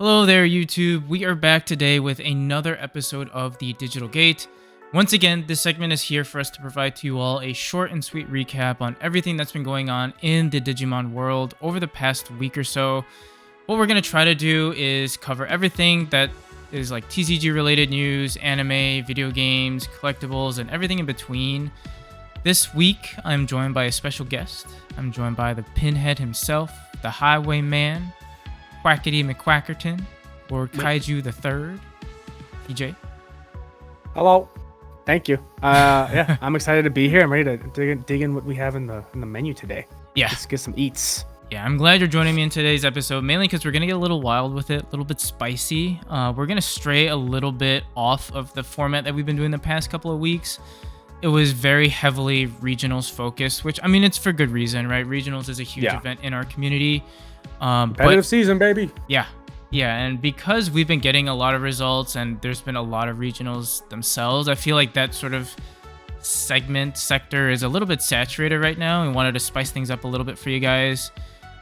Hello there, YouTube. We are back today with another episode of the Digital Gate. Once again, this segment is here for us to provide to you all a short and sweet recap on everything that's been going on in the Digimon world over the past week or so. What we're going to try to do is cover everything that is like TCG related news, anime, video games, collectibles, and everything in between. This week, I'm joined by a special guest. I'm joined by the Pinhead himself, the Highwayman, Quackity McQuackerton, or Kaiju the Third, TJ. Hello. Thank you. Yeah, I'm excited to be here. I'm ready to dig in what we have in the menu today. Yeah. Let's get some eats. Yeah, I'm glad you're joining me in today's episode, mainly because we're going to get a little wild with it, a little bit spicy. We're going to stray a little bit off of the format that we've been doing the past couple of weeks. It was very heavily regionals focused, which, I mean, it's for good reason, right? Regionals is a huge event in our community. Competitive season, baby. Yeah, and because we've been getting a lot of results and there's been a lot of regionals themselves, I feel like that sort of sector is a little bit saturated right now. We wanted to spice things up a little bit for you guys.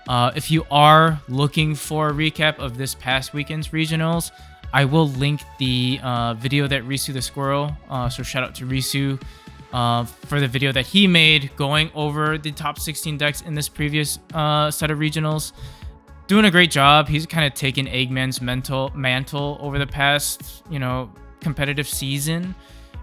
If you are looking for a recap of this past weekend's regionals, I will link the video that Risu the Squirrel, so shout out to Risu, for the video that he made going over the top 16 decks in this previous set of regionals. Doing a great job. He's kind of taken Eggman's mantle over the past, competitive season,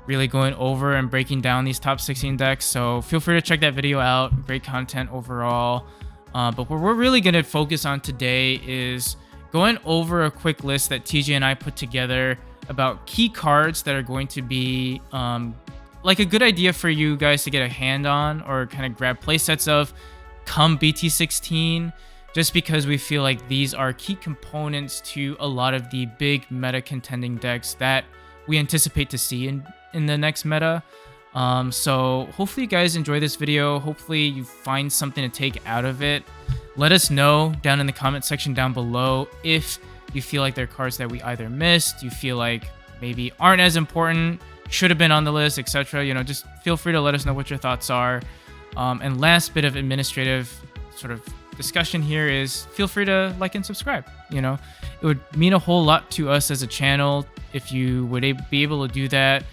really going over and breaking down these top 16 decks. So feel free to check that video out. Great content overall. But what we're really going to focus on today is going over a quick list that TJ and I put together about key cards that are going to be like a good idea for you guys to get a hand on or kind of grab playsets of come BT-16, just because we feel like these are key components to a lot of the big meta contending decks that we anticipate to see in the next meta. So hopefully you guys enjoy this video. Hopefully you find something to take out of it. Let us know down in the comment section down below if you feel like there are cards that we either missed, you feel like maybe aren't as important, should have been on the list, etc. Just feel free to let us know what your thoughts are. And last bit of administrative sort of discussion here is feel free to like and subscribe. It would mean a whole lot to us as a channel if you would be able to do that.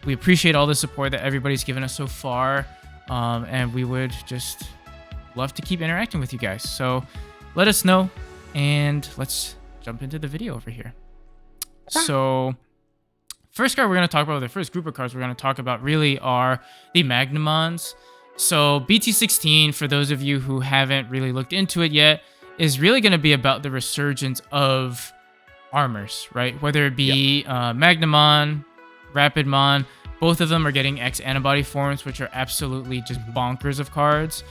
We appreciate all the support that everybody's given us so far, and we would just love to keep interacting with you guys. So let us know, and let's jump into the video over here. So first card we're going to talk about, the first group of cards we're going to talk about really are the Magnamons. So BT-16, for those of you who haven't really looked into it yet, is really going to be about the resurgence of armors, right? Whether it be Magnamon, Rapidmon, both of them are getting X-antibody forms, which are absolutely just bonkers of cards.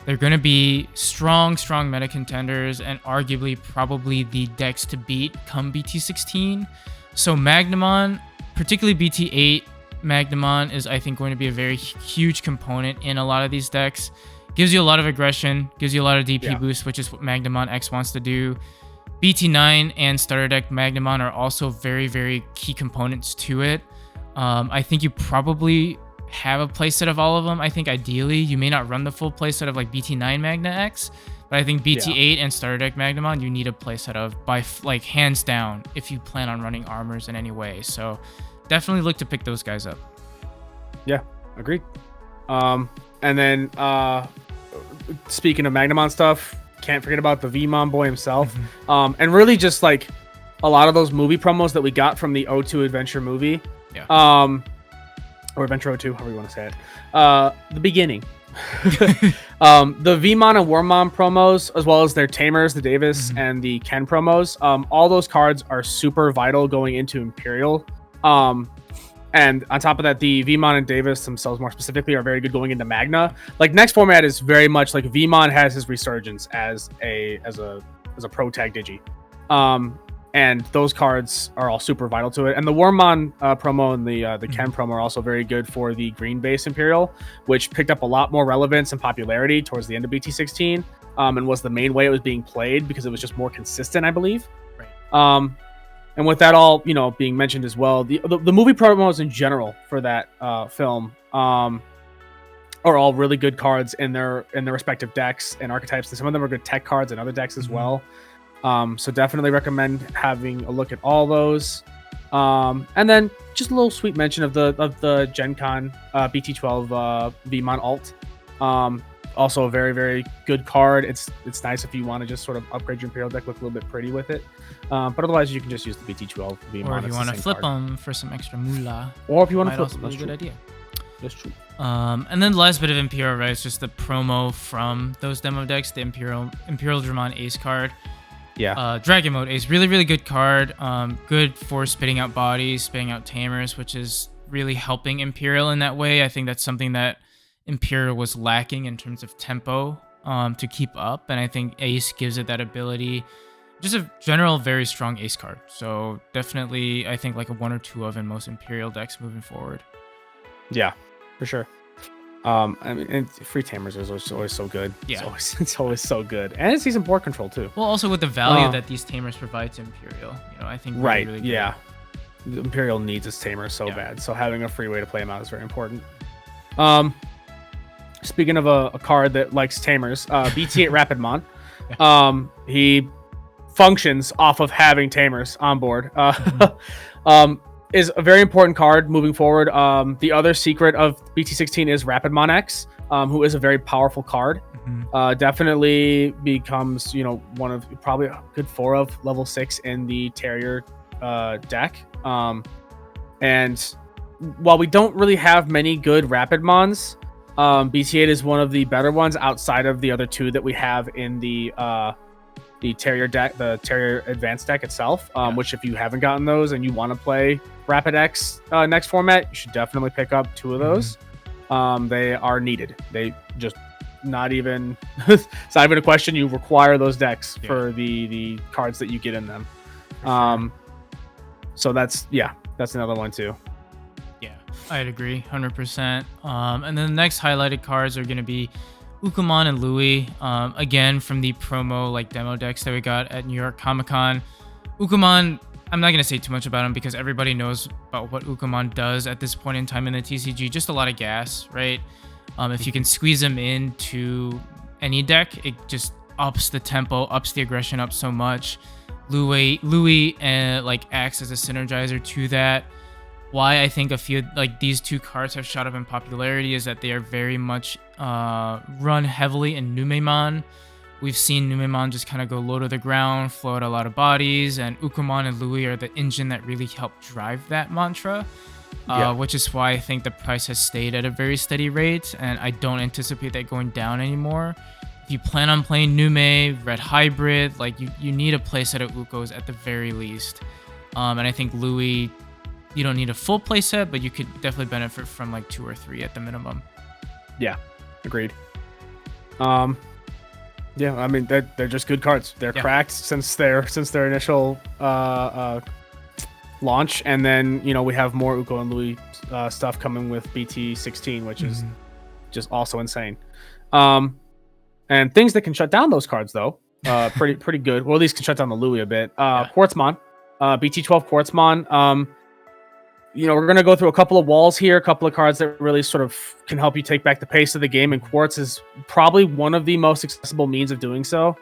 They're going to be strong meta contenders and arguably probably the decks to beat come BT-16. So Magnamon, particularly BT-8, Magnamon is, I think, going to be a very huge component in a lot of these decks. Gives you a lot of aggression, gives you a lot of DP boost, which is what Magnamon X wants to do. BT-9 and Starter Deck Magnamon are also very, very key components to it. I think you probably have a playset of all of them. I think ideally you may not run the full playset of like BT-9 Magna X, but I think BT-8 and Starter Deck Magnamon you need a playset of by like hands down if you plan on running armors in any way. So definitely look to pick those guys up. Yeah, agreed. And then speaking of Magnamon stuff, can't forget about the Vmon boy himself. And really just like a lot of those movie promos that we got from the O2 Adventure movie. Or Adventure 02, however you want to say it. The beginning. The Vmon and Wormmon promos, as well as their Tamers, the Davis and the Ken promos, all those cards are super vital going into Imperial. And on top of that, the Vmon and Davis themselves more specifically are very good going into Magna. Like next format is very much like Vmon has his resurgence as a pro tag digi. And those cards are all super vital to it. And the Wormmon promo and the Ken promo are also very good for the green base Imperial, which picked up a lot more relevance and popularity towards the end of BT-16, and was the main way it was being played because it was just more consistent, I believe. Right. And with that all, being mentioned as well, the movie promos in general for that film are all really good cards in their respective decks and archetypes. And some of them are good tech cards in other decks as well. So definitely recommend having a look at all those. And then just a little sweet mention of the Gen Con BT-12 VMon alt. Also a very, very good card. It's nice if you want to just sort of upgrade your Imperial deck, look a little bit pretty with it. But otherwise, you can just use the BT-12 VMon. Or if you want to flip them for some extra moolah. Or if you want to flip them, that's a good idea. That's true. And then the last bit of Imperial, right? It's just the promo from those demo decks, the Imperial Dramon Ace card. Yeah. Dragon Mode Ace, really, really good card. Good for spitting out bodies, spitting out tamers, which is really helping Imperial in that way. I think that's something that Imperial was lacking in terms of tempo to keep up, and I think Ace gives it that ability. Just a general very strong Ace card. So definitely, I think like a 1 or 2 of in most Imperial decks moving forward. Yeah, for sure. I mean, and free tamers is always so good. Yeah, it's always so good, and it's decent board control too. Well, also with the value that these tamers provide to Imperial, I think right. Really yeah, the Imperial needs its tamers so bad, so having a free way to play them out is very important. Speaking of a card that likes tamers, BT-8 Rapidmon. He functions off of having tamers on board. Is a very important card moving forward. The other secret of BT-16 is Rapidmon X, who is a very powerful card. Definitely becomes, one of probably a good 4 of level 6 in the Terrier deck. And while we don't really have many good Rapidmons, BT-8 is one of the better ones outside of the other 2 that we have in the Terrier deck, the Terrier Advanced deck itself. Which, if you haven't gotten those and you want to play Rapid X next format, you should definitely pick up 2 of those. They are needed. They just not even it's not even a question. You require those decks for the cards that you get in them. So that's another one too. I'd agree 100%. And then the next highlighted cards are going to be Ukamon and Louis, again from the promo demo decks that we got at New York Comic Con. Ukamon, I'm not going to say too much about him because everybody knows about what Ukamon does at this point in time in the TCG. Just a lot of gas, right? If you can squeeze him into any deck, it just ups the tempo, ups the aggression up so much. Louis acts as a synergizer to that. Why I think a few these 2 cards have shot up in popularity is that they are very much run heavily in Numemon. We've seen Numemon just kind of go low to the ground, float a lot of bodies, and Ukamon and Louis are the engine that really help drive that mantra, which is why I think the price has stayed at a very steady rate, and I don't anticipate that going down anymore. If you plan on playing Nume, Red Hybrid, you need a playset of Ukos at the very least. And I think Louis, you don't need a full playset, but you could definitely benefit from 2 or 3 at the minimum. Yeah, agreed. I mean they're just good cards. They're cracked since their initial launch, and then we have more Uko and Louis stuff coming with BT-16, which is just also insane. And things that can shut down those cards though, pretty good. Well, at least can shut down the Louis a bit. Quartzmon, BT-12 Quartzmon. We're going to go through a couple of walls here, a couple of cards that really sort of can help you take back the pace of the game, and Quartz is probably one of the most accessible means of doing so.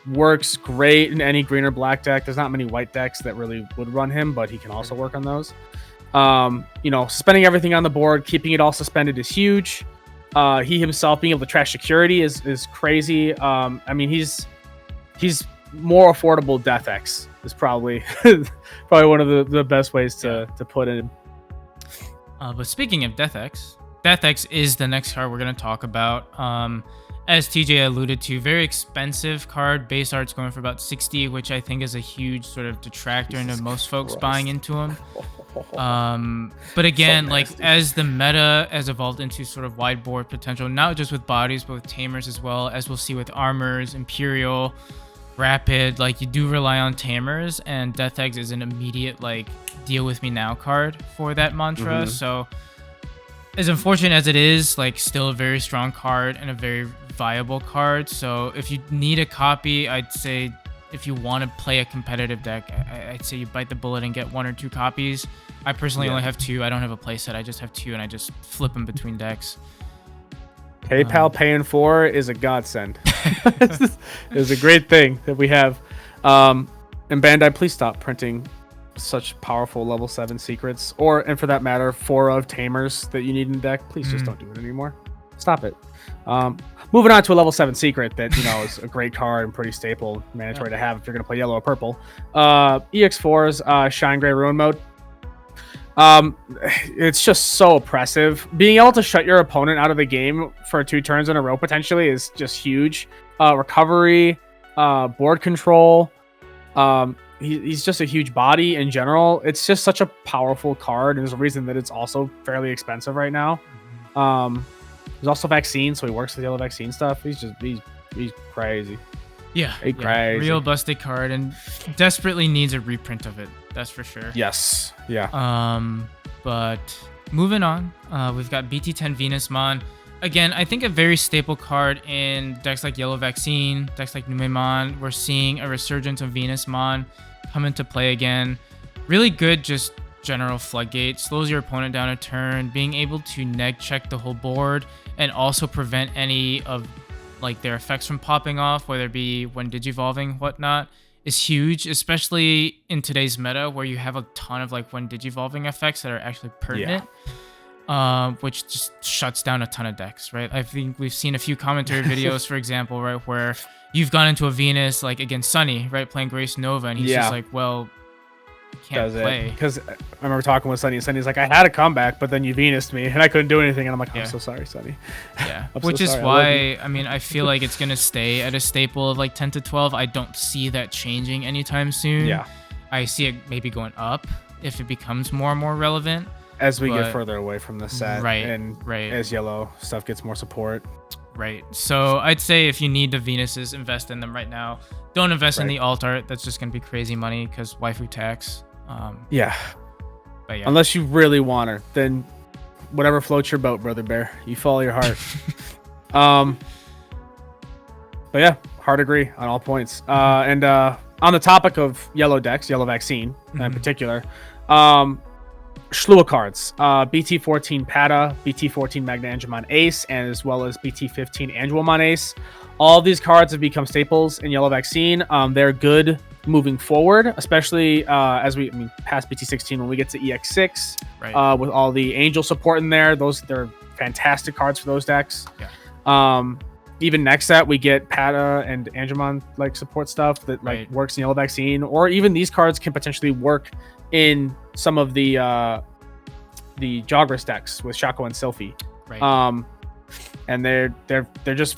Works great in any green or black deck. There's not many white decks that really would run him, but he can also work on those. Suspending everything on the board, keeping it all suspended is huge. He himself being able to trash security is crazy. I mean, he's more affordable Death X is probably one of the best ways to put it. But speaking of Death X is the next card we're going to talk about. As TJ alluded to, very expensive card. Base art's going for about 60, which I think is a huge sort of detractor into most folks buying into him. But again, as the meta has evolved into sort of wide board potential, not just with bodies, but with tamers as well, as we'll see with armors, Imperial, Rapid, you do rely on tamers, and Death Eggs is an immediate deal with me now card for that mantra. So as unfortunate as it is, still a very strong card and a very viable card. So if you need a copy, I'd say if you want to play a competitive deck, I'd say you bite the bullet and get 1 or 2 copies. I personally only have 2. I don't have a playset. I just have 2, and I just flip them between decks. PayPal paying for is a godsend. It's a great thing that we have And Bandai, please stop printing such powerful level 7 secrets, and for that matter, 4 of tamers that you need in the deck. Please just don't do it anymore. Stop it. Moving on to a level 7 secret that is a great card and pretty staple, mandatory to have if you're going to play yellow or purple. EX4's Shine Gray Ruin Mode. It's just so oppressive. Being able to shut your opponent out of the game for 2 turns in a row potentially is just huge. Recovery, board control. He's just a huge body in general. It's just such a powerful card, and there's a reason that it's also fairly expensive right now. There's also vaccine, so he works with the yellow vaccine stuff. He's crazy. Yeah, crazy. Real busted card, and desperately needs a reprint of it. That's for sure. Yes. Yeah. But moving on, we've got BT-10 Venusmon. Again, I think a very staple card in decks like Yellow Vaccine, decks like Numemon. We're seeing a resurgence of Venusmon come into play again. Really good, just general floodgate. Slows your opponent down a turn, being able to neg check the whole board and also prevent any of like their effects from popping off, whether it be when digivolving, whatnot, is huge, especially in today's meta where you have a ton of like when digivolving effects that are actually pertinent. Which just shuts down a ton of decks, right? I think we've seen a few commentary videos, for example, right, where you've gone into a Venus like against Sunny, right, playing Grace Nova, and he's just like, well, can't play. Because I remember talking with Sunny, and Sunny's like, I had a comeback, but then you Venused me, and I couldn't do anything, and I'm like, I'm so sorry, Sunny. Yeah, which is why, I mean, I feel like it's going to stay at a staple of like 10 to 12. I don't see that changing anytime soon. Yeah. I see it maybe going up if it becomes more and more relevant. As we get further away from the set, and as yellow stuff gets more support. Right. So I'd say if you need the Venuses, invest in them right now. Don't invest in the alt art. That's just going to be crazy money because waifu tax. But yeah. Unless you really want her, then whatever floats your boat, Brother Bear. You follow your heart. But yeah, hard agree on all points. And on the topic of yellow decks, yellow vaccine in particular, slew of cards, BT-14 Pata, BT-14 Magnan Ace, and as well as BT-15 Angelmon Ace. All of these cards have become staples in Yellow Vaccine. They're good moving forward, especially as we past BT-16 when we get to EX6, with all the Angel support in there. They're fantastic cards for those decks. Yeah. Even next set we get Pata and Angelmon like support stuff that like works in Yellow Vaccine, or even these cards can potentially work in some of the Jogris decks with Shaco and Sylphie. And they're just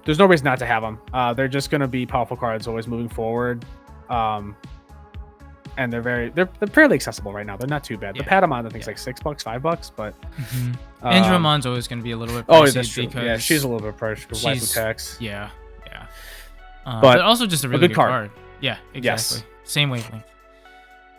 there's no reason not to have them. They're just going to be powerful cards always moving forward. And they're fairly accessible right now. They're not too bad. The Patamon I think is like $6, $5, but Andromon's always going to be a little bit pricey. That's true. Yeah, she's a little bit pricey because waifu tax. Yeah. But also just a really good card. Yeah, exactly. Yes. Same wavelength.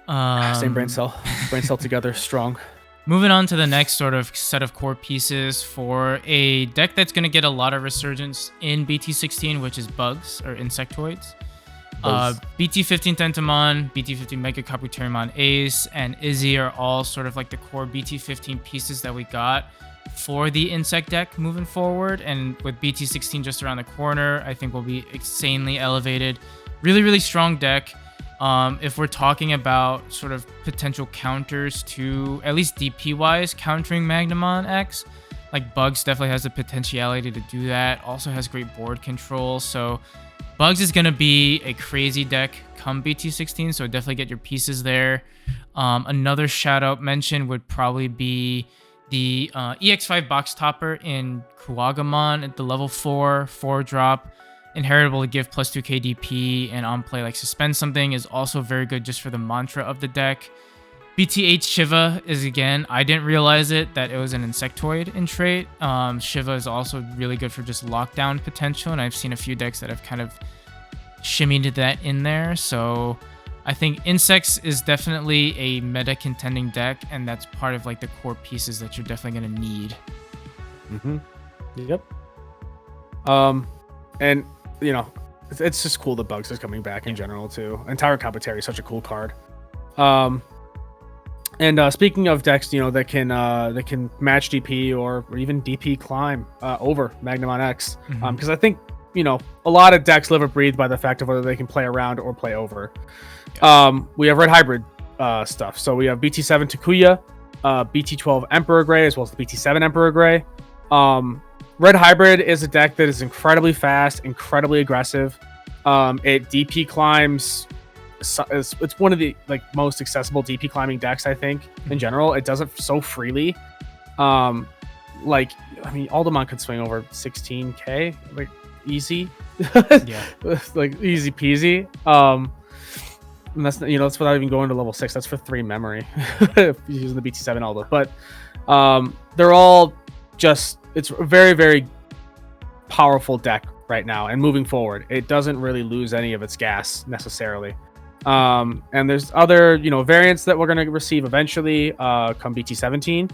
Same brain cell together, strong. Moving on to the next sort of set of core pieces for a deck that's going to get a lot of resurgence in BT-16, which is bugs or insectoids. BT-15 Tentamon, BT-15 Mega Kabuterimon Ace, and Izzy are all sort of like the core BT-15 pieces that we got for the insect deck moving forward. And with BT-16 just around the corner, I think we'll be insanely elevated. Really, really strong deck. If we're talking about sort of potential counters to, at least DP-wise, countering Magnamon X, like Bugs definitely has the potentiality to do that. Also has great board control. So Bugs is going to be a crazy deck come BT-16, so definitely get your pieces there. Another shout-out mention would probably be the EX5 box topper in Kuwagamon at the level 4 drop. Inheritable to give plus 2k DP, and on play like suspend something is also very good just for the mantra of the deck. BT-8 Shiva is, again, I didn't realize that it was an insectoid in trait. Shiva is also really good for just lockdown potential, and I've seen a few decks that have kind of shimmied that in there. So I think insects is definitely a meta contending deck, and that's part of like the core pieces that you're definitely going to need. Yep. And you know, it's just cool that Bugs is coming back in general too. And Tower Kabuterimon is such a cool card. And speaking of decks, you know, that can match DP or even DP climb over Magnamon X, because I think a lot of decks live or breathe by the fact of whether they can play around or play over. Yeah. We have red hybrid stuff. So we have BT7 Takuya, BT12 Emperor Gray, as well as the BT7 Emperor Gray. Red hybrid is a deck that is incredibly fast, incredibly aggressive. It DP climbs. It's one of the most accessible DP climbing decks, I think, in general. It does it so freely. Aldemon could swing over 16k, easy. Yeah. Easy peasy. And that's without even going to level 6. That's for 3 memory using the BT7 Aldo. But they're all it's a very, very powerful deck right now. And moving forward, it doesn't really lose any of its gas necessarily. And there's other variants that we're going to receive eventually come BT17,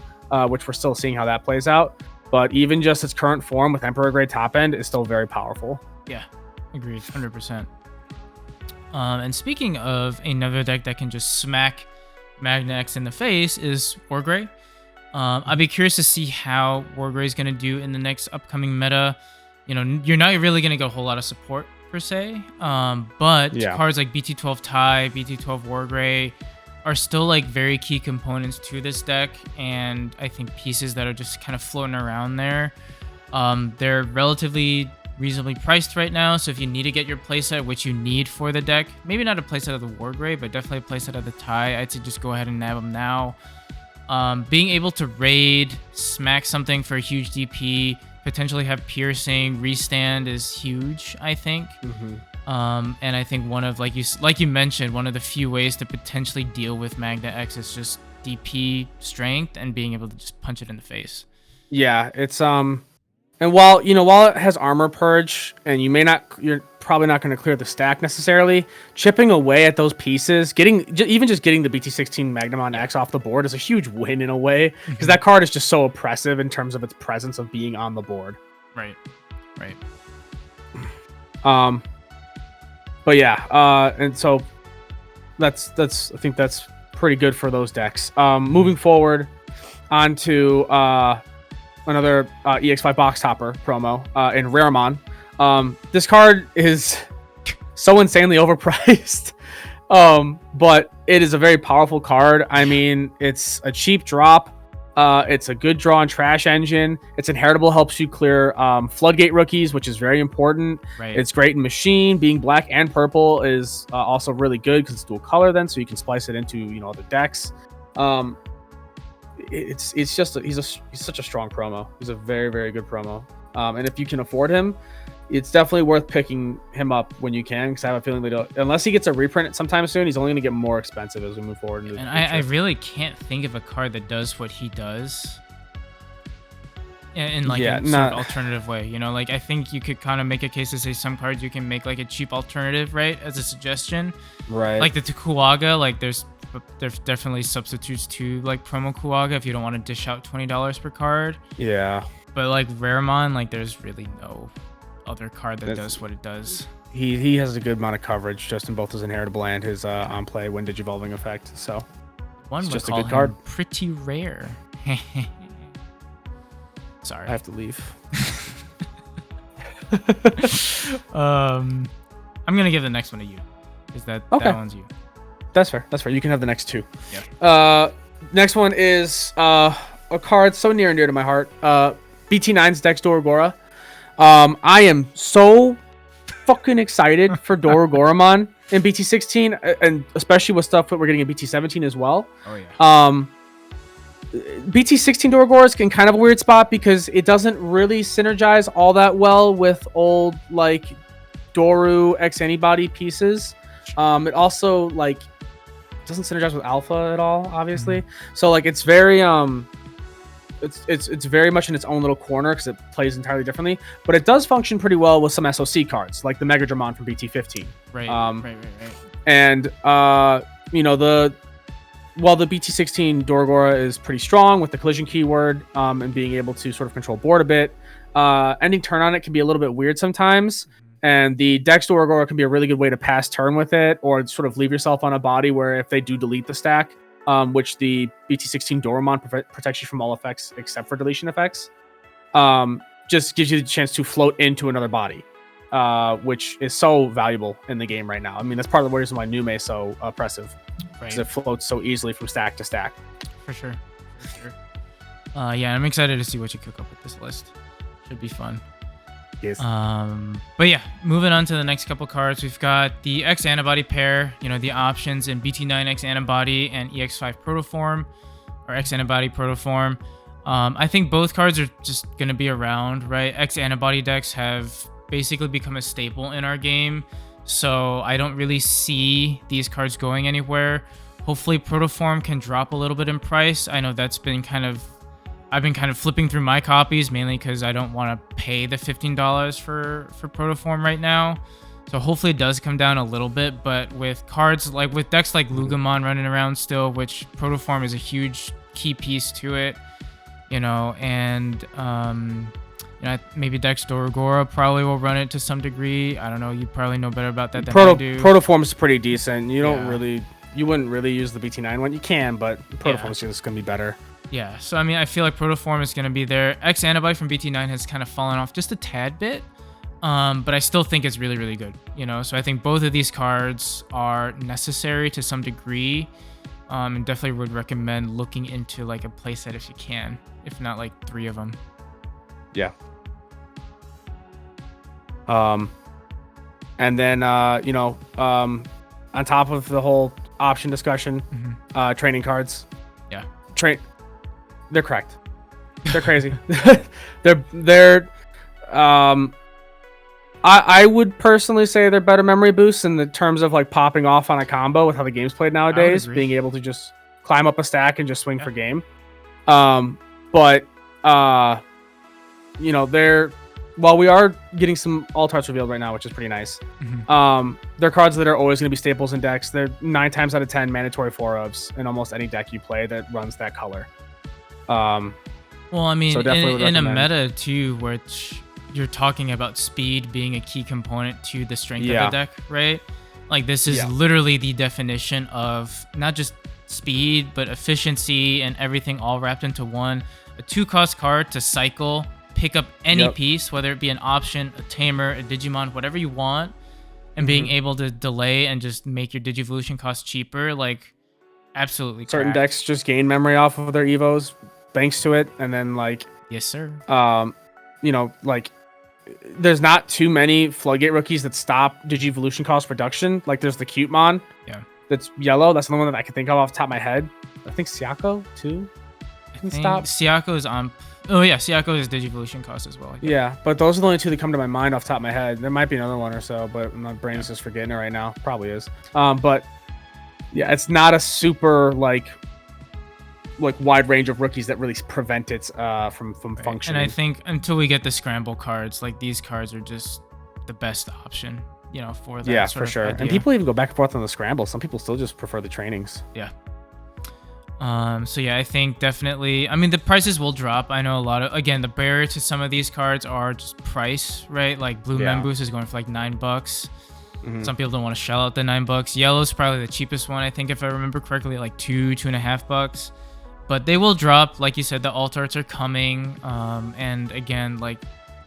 which we're still seeing how that plays out. But even just its current form with Emperor Grade top end is still very powerful. Yeah, agreed, 100%. And speaking of another deck that can just smack Magnan X in the face is Wargrey. I'd be curious to see how Wargrey is going to do in the next upcoming meta. You're not really going to get a whole lot of support per se, but cards like BT12 Tai, BT12 Wargrey are still very key components to this deck, and I think pieces that are just kind of floating around there. They're relatively reasonably priced right now, so if you need to get your playset, which you need for the deck, maybe not a playset of the Wargrey, but definitely a playset of the Tai, I'd say just go ahead and nab them now. Being able to raid, smack something for a huge DP, potentially have piercing, restand is huge, I think. And I think one of, like you mentioned, one of the few ways to potentially deal with Magnan X is just DP strength and being able to just punch it in the face. Yeah, it's and while it has armor purge, and you're probably not going to clear the stack necessarily, chipping away at those pieces, even just getting the BT-16 Magnemon X off the board is a huge win in a way, because that card is just so oppressive in terms of its presence of being on the board. Right. But yeah, and so that's I think that's pretty good for those decks. Moving forward onto another EX5 box topper promo in Raramon. This card is so insanely overpriced, but it is a very powerful card. I mean, it's a cheap drop. It's a good draw on Trash Engine. It's inheritable, helps you clear Floodgate rookies, which is very important. Right. It's great in Machine. Being black and purple is also really good because it's dual color then, so you can splice it into other decks. It's just he's such a strong promo. He's a very, very good promo. And if you can afford him, it's definitely worth picking him up when you can, because I have a feeling unless he gets a reprint sometime soon, he's only going to get more expensive as we move forward. And I really can't think of a card that does what he does in a sort of alternative way. I think you could kind of make a case to say some cards you can make a cheap alternative, right, as a suggestion. Right. Like the Kuwaga, there's definitely substitutes to promo Kuwaga if you don't want to dish out $20 per card. Yeah. But Raramon, there's really no other card that does what it does. He has a good amount of coverage just in both his inheritable and his on play when digivolving effect. So one would just call a good card. Him pretty rare. Sorry, I have to leave. I'm gonna give the next one to you. Is that one's you? That's fair. You can have the next two. Yep. Next one is a card so near and dear to my heart. BT9's Dex Dora. I am so fucking excited for Dorogoramon in BT16, and especially with stuff that we're getting in BT17 as well. Oh yeah. BT16 Dorogoras in kind of a weird spot because it doesn't really synergize all that well with old Doru X-antibody pieces. It also doesn't synergize with Alpha at all, obviously. So it's very it's very much in its own little corner because it plays entirely differently. But it does function pretty well with some SOC cards like the Mega Dramon from BT15. Right. And while the BT16 Doragora is pretty strong with the collision keyword and being able to sort of control board a bit, ending turn on it can be a little bit weird sometimes. And the Dex Doragora can be a really good way to pass turn with it, or sort of leave yourself on a body where if they do delete the stack, which the BT16 Doramon protects you from all effects except for deletion effects, just gives you the chance to float into another body. which is so valuable in the game right now. I mean, that's part of the reason why Nume is so oppressive, because it floats so easily from stack to stack. For sure. Yeah, I'm excited to see what you cook up with this list. Should be fun. Yes. But yeah, moving on to the next couple cards, we've got the X-antibody pair. You know, the options in BT-9 X-antibody and EX5 protoform, or X-antibody protoform. I think both cards are just gonna be around, right? X-antibody decks have basically become a staple in our game, so I don't really see these cards going anywhere. Hopefully, protoform can drop a little bit in price. I know that's been I've been kind of flipping through my copies, mainly because I don't want to pay the $15 for protoform right now. So hopefully it does come down a little bit, but with cards like with decks like Lugamon running around still, which protoform is a huge key piece to it, you know, and you know, maybe Dex Dora probably will run it to some degree. I don't know. You probably know better about that than I do. Protoform is pretty decent. You wouldn't really use the BT-9 one. You can, but protoform is just gonna be better. Yeah, so I mean, I feel like protoform is going to be there. X-antibody from BT-9 has kind of fallen off just a tad bit, but I still think it's really, really good, you know? So I think both of these cards are necessary to some degree, and definitely would recommend looking into like a playset if you can, if not like 3 of them. Yeah. And then, you know, on top of the whole option discussion, training cards. Yeah. They're correct. They're crazy. they're I would personally say they're better memory boosts in the terms of like popping off on a combo with how the game's played nowadays, being able to just climb up a stack and just swing for game. But you know, while we are getting some alt arts revealed right now, which is pretty nice. They're cards that are always going to be staples in decks. They're 9 times out of 10 mandatory 4-ofs in almost any deck you play that runs that color. Well, I mean, so in a meta too, which you're talking about speed being a key component to the strength of the deck, right? Like this is literally the definition of not just speed, but efficiency and everything all wrapped into one. A 2-cost card to cycle, pick up any piece, whether it be an option, a tamer, a Digimon, whatever you want, and being able to delay and just make your Digivolution cost cheaper, like absolutely. Certain decks just gain memory off of their Evos, thanks to it, and then like yes, sir. You know, like there's not too many Floodgate rookies that stop Digivolution cost reduction. Like there's the Cutemon, that's yellow. That's the one that I can think of off the top of my head. I think Siako too. Siako is on. Oh yeah, Siako is Digivolution cost as well. Yeah, but those are the only 2 that come to my mind off the top of my head. There might be another one or so, but my brain is just forgetting it right now. Probably is. But yeah, it's not a super like wide range of rookies that really prevent it from functioning. And I think until we get the scramble cards, like these cards are just the best option, you know, for that. Yeah, for sure. Idea. And people even go back and forth on the scramble. Some people still just prefer the trainings. Yeah. So yeah, I think definitely. I mean, the prices will drop. I know a lot of. Again, the barrier to some of these cards are just price, right? Like Blue Memboost is going for like $9. Some people don't want to shell out the $9. Yellow's probably the cheapest one, I think, if I remember correctly, like $2.5. But they will drop, like you said. The alt arts are coming, and again, like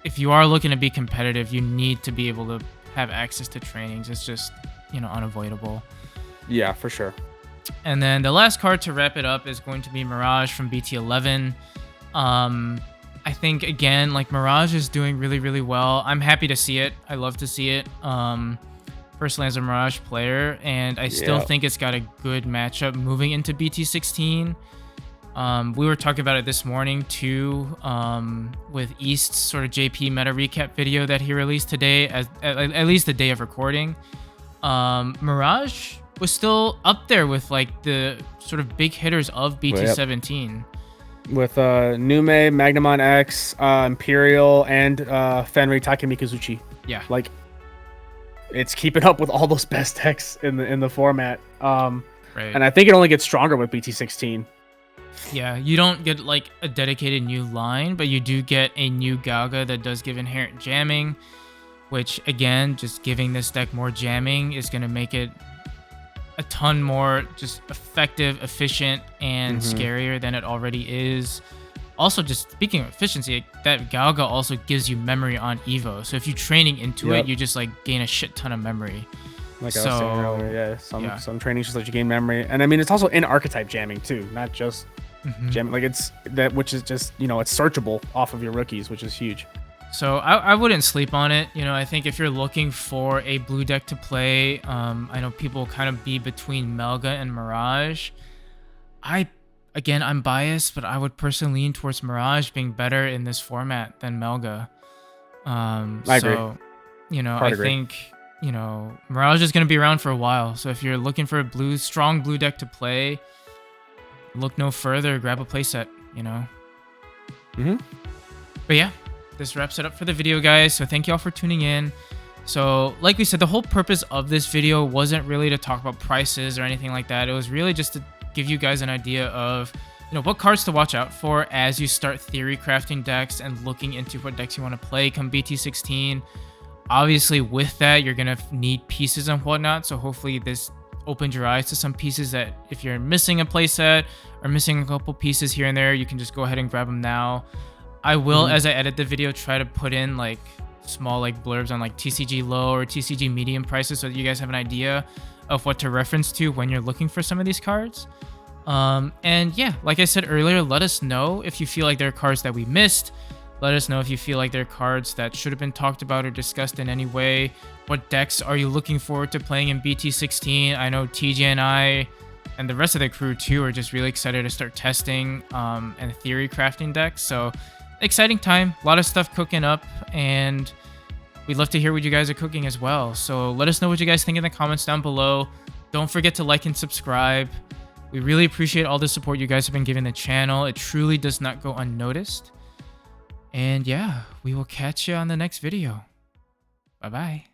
if you are looking to be competitive, you need to be able to have access to trainings. It's just, you know, unavoidable. Yeah, for sure. And then the last card to wrap it up is going to be Mirage from BT-11. I think, again, like Mirage is doing really, really well. I'm happy to see it. I love to see it. Personally, as a Mirage player, and I still think it's got a good matchup moving into BT-16. We were talking about it this morning too, with East's sort of JP meta recap video that he released today, at least the day of recording. Mirage was still up there with like the sort of big hitters of BT-17. With Nume, Magnamon X, Imperial, and Fenrir Takemikazuchi. Yeah. Like, it's keeping up with all those best decks in the format. Right. And I think it only gets stronger with BT-16. Yeah, you don't get like a dedicated new line, but you do get a new Gauga that does give inherent jamming, which again, just giving this deck more jamming is going to make it a ton more just effective, efficient, and scarier than it already is. Also, just speaking of efficiency, that Galga also gives you memory on Evo. So if you're training into it, you just like gain a shit ton of memory. Like I was saying earlier, some trainings just let you gain memory, and I mean it's also in archetype jamming too, not just jamming. Like it's that, which is just it's searchable off of your rookies, which is huge. So I wouldn't sleep on it. I think if you're looking for a blue deck to play, I know people kind of be between Melga and Mirage. Again, I'm biased, but I would personally lean towards Mirage being better in this format than Melga. I agree. I think Mirage is going to be around for a while. So if you're looking for a strong blue deck to play, look no further. Grab a playset. But yeah. This wraps it up for the video, guys. So thank you all for tuning in. So like we said, the whole purpose of this video wasn't really to talk about prices or anything like that. It was really just to give you guys an idea of what cards to watch out for as you start theory crafting decks and looking into what decks you want to play come BT-16. Obviously, with that, you're going to need pieces and whatnot. So hopefully this opened your eyes to some pieces that if you're missing a playset or missing a couple pieces here and there, you can just go ahead and grab them now. I will, as I edit the video, try to put in like small like blurbs on like TCG low or TCG medium prices so that you guys have an idea of what to reference to when you're looking for some of these cards. And yeah, like I said earlier, let us know if you feel like there are cards that we missed. Let us know if you feel like there are cards that should have been talked about or discussed in any way. What decks are you looking forward to playing in BT-16? I know TJ and I and the rest of the crew too are just really excited to start testing and theory crafting decks. So exciting time, a lot of stuff cooking up, and we'd love to hear what you guys are cooking as well. So let us know what you guys think in the comments down below. Don't forget to like and subscribe. We really appreciate all the support you guys have been giving the channel. It truly does not go unnoticed. And yeah, we will catch you on the next video. Bye-bye.